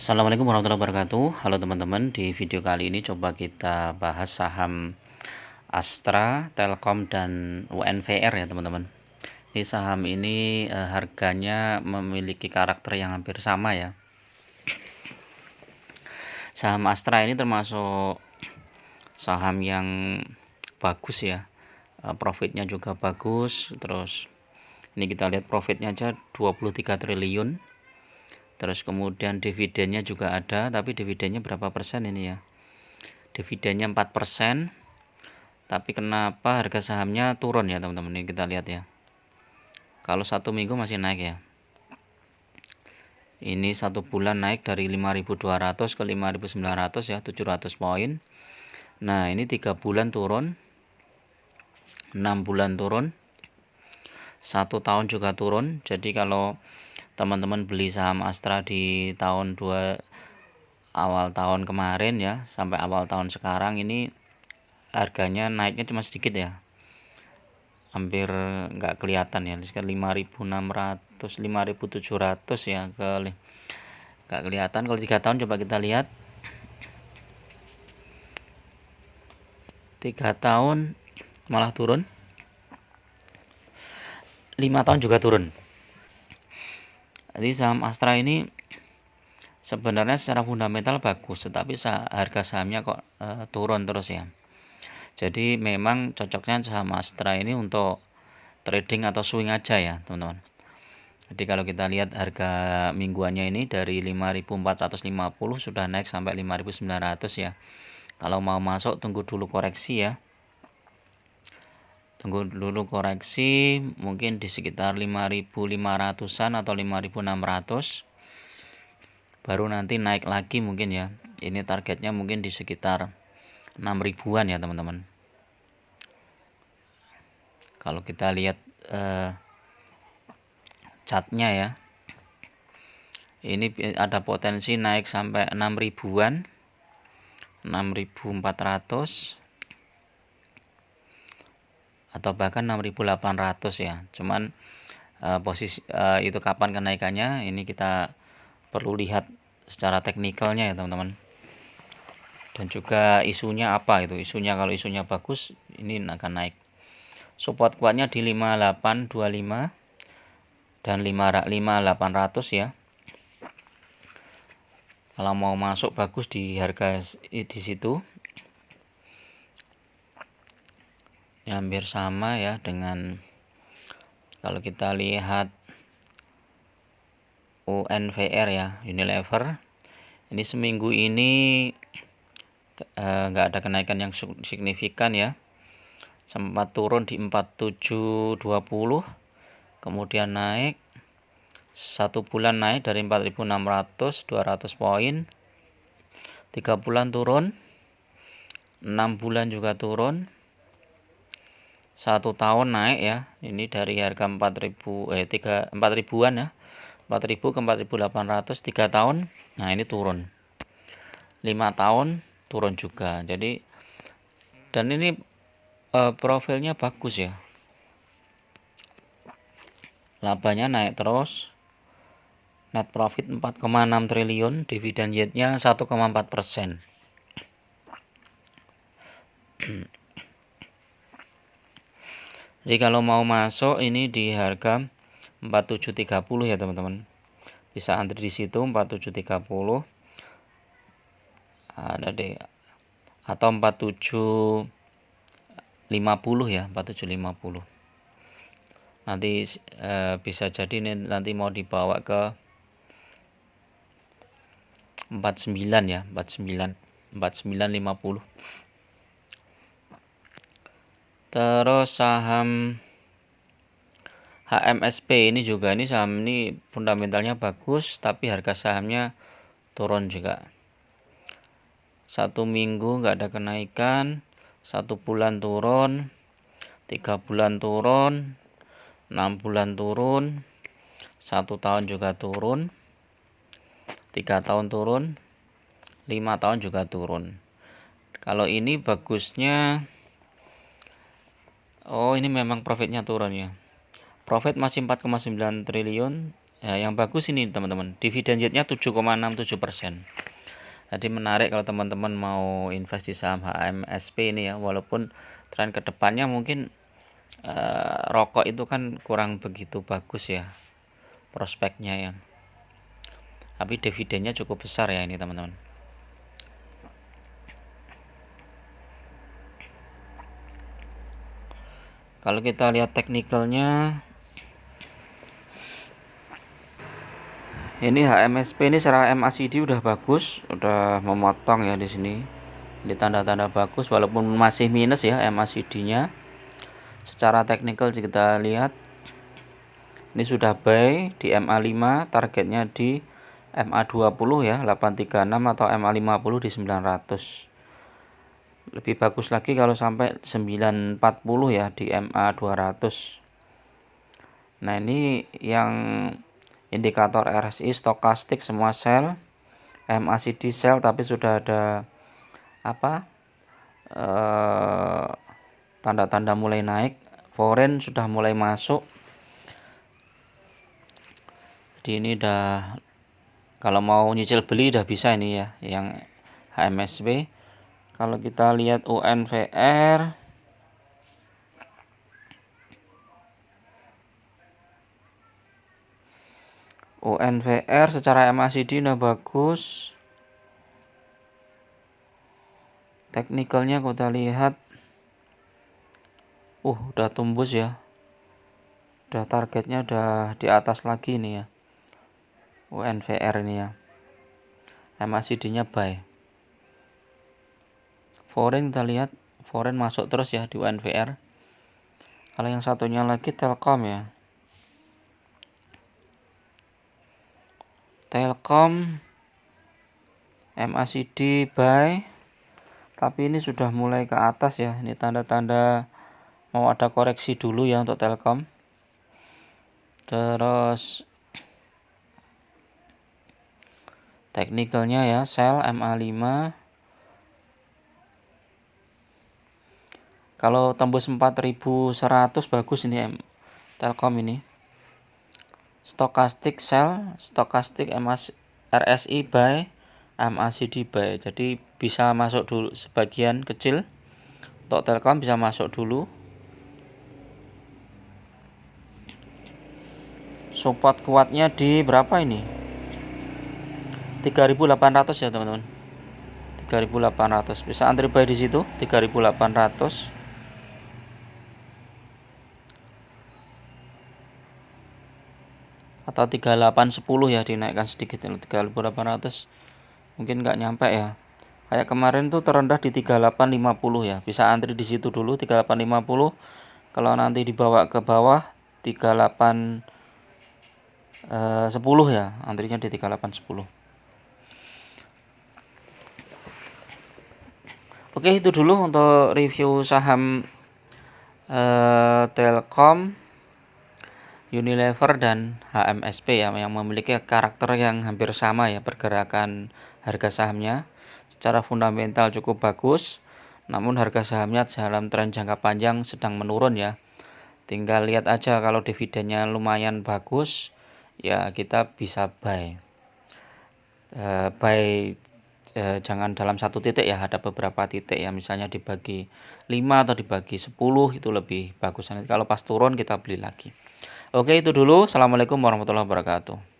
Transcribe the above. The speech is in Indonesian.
Assalamualaikum warahmatullahi wabarakatuh. Halo teman-teman, di video kali ini coba kita bahas saham Astra, Telkom, dan UNVR ya teman-teman. Ini saham ini harganya memiliki karakter yang hampir sama ya. Saham Astra ini termasuk saham yang bagus ya. Profitnya juga bagus. Terus ini kita lihat profitnya aja 23 triliun. Terus kemudian dividennya juga ada, tapi dividennya berapa persen ini ya? Dividennya 4%. Tapi kenapa harga sahamnya turun ya teman-teman? Ini kita lihat ya. Kalau 1 minggu masih naik ya. Ini 1 bulan naik dari 5.200 ke 5.900 ya, 700 poin. Nah ini 3 bulan turun, 6 bulan turun, 1 tahun juga turun. Jadi kalau teman-teman beli saham Astra di awal tahun kemarin ya, sampai awal tahun sekarang ini harganya naiknya cuma sedikit ya, hampir nggak kelihatan ya, sekitar 5.600 5.700 ya, nggak kelihatan. Kalau 3 tahun coba kita lihat, 3 tahun malah turun, 5 tahun juga turun. Jadi saham Astra ini sebenarnya secara fundamental bagus, tetapi harga sahamnya kok turun terus ya. Jadi memang cocoknya saham Astra ini untuk trading atau swing aja ya teman-teman. Jadi kalau kita lihat harga mingguannya ini dari 5.450 sudah naik sampai 5.900 ya. Kalau mau masuk tunggu dulu koreksi ya. Tunggu dulu koreksi mungkin di sekitar 5.500-an atau 5.600. Baru nanti naik lagi mungkin ya. Ini targetnya mungkin di sekitar 6.000-an ya teman-teman. Kalau kita lihat chartnya ya, ini ada potensi naik sampai 6.000-an, 6.400 atau bahkan 6.800 ya. Cuman posisi itu kapan kenaikannya ini kita perlu lihat secara teknikalnya ya teman-teman. Dan juga isunya apa itu. Isunya, kalau isunya bagus ini akan naik. Support kuatnya di 5825 dan 5800 ya. Kalau mau masuk bagus di harga di situ. Ya, hampir sama ya dengan kalau kita lihat UNVR ya, Unilever. Ini seminggu ini nggak ada kenaikan yang signifikan ya. Sempat turun di 4720, kemudian naik 1 bulan naik dari 4.600 200 poin, 3 bulan turun, 6 bulan juga turun, 1 tahun naik ya. Ini dari harga 4.000-an ya, 4.000 ke 4.800, 3 tahun. Nah ini turun, 5 tahun turun juga. Jadi dan ini profilnya bagus ya, labanya naik terus, net profit 4,6 triliun, dividen yieldnya 1,4%. Jadi kalau mau masuk ini di harga 4730 ya teman-teman, bisa antri di situ 4730 ada deh, atau 4750 ya, 4750. Nanti bisa jadi nanti mau dibawa ke 49 ya, 4950. Terus saham HMSP ini juga, ini saham ini fundamentalnya bagus, tapi harga sahamnya turun juga. 1 minggu nggak ada kenaikan, 1 bulan turun, 3 bulan turun, 6 bulan turun, 1 tahun juga turun, 3 tahun turun, 5 tahun juga turun. Kalau ini bagusnya, oh ini memang profitnya turun ya. Profit masih 4,9 triliun, Ya, yang bagus ini teman-teman, dividen yieldnya 7,67%. Jadi menarik kalau teman-teman mau invest di saham HMSP ini ya, walaupun tren kedepannya mungkin rokok itu kan kurang begitu bagus ya prospeknya ya, tapi dividennya cukup besar ya ini teman-teman. Kalau kita lihat teknikalnya, ini HMSP ini secara MACD udah bagus, udah memotong ya di sini. Ini tanda-tanda bagus walaupun masih minus ya MACD-nya. Secara teknikal kita lihat ini sudah buy di MA5, targetnya di MA20 ya, 836 atau MA50 di 900. Lebih bagus lagi kalau sampai 940 ya di MA200. Nah, ini yang indikator RSI stokastik semua sell, MACD sell tapi sudah ada apa? Tanda-tanda mulai naik, foreign sudah mulai masuk. Jadi ini udah, kalau mau nyicil beli udah bisa ini ya, yang HMSP. Kalau kita lihat UNVR, secara MACD udah bagus. Teknikalnya kita lihat, udah tembus ya. Udah targetnya udah di atas lagi nih ya. UNVR ini ya. MACD-nya buy. Foreign kita lihat, foreign masuk terus ya di UNVR. Kalau yang satunya lagi Telkom ya. Telkom MACD buy, tapi ini sudah mulai ke atas ya. Ini tanda-tanda mau ada koreksi dulu ya untuk Telkom. Terus teknikalnya ya, sell MA5. Kalau tembus 4100 bagus ini Telkom ini. Stokastik sell, stokastik RSI buy, MACD buy. Jadi bisa masuk dulu sebagian kecil. Untuk Telkom bisa masuk dulu. Support kuatnya di berapa ini? 3.800 ya teman-teman. 3.800. Bisa antri buy di situ 3.800. Atau 3810 ya, dinaikkan sedikit 3.800 mungkin nggak nyampe ya. Kayak kemarin tuh terendah di 3850 ya, bisa antri di situ dulu 3850. Kalau nanti dibawa ke bawah 3810 ya, antrinya di 3810. Oke, itu dulu untuk review saham Telkom, Unilever dan HMSP ya, yang memiliki karakter yang hampir sama ya pergerakan harga sahamnya. Secara fundamental cukup bagus, namun harga sahamnya dalam tren jangka panjang sedang menurun ya. Tinggal lihat aja, kalau dividennya lumayan bagus ya kita bisa buy. Jangan dalam satu titik ya, ada beberapa titik ya, misalnya dibagi 5 atau dibagi 10 itu lebih bagus. Nanti kalau pas turun kita beli lagi. Oke, itu dulu. Assalamualaikum warahmatullahi wabarakatuh.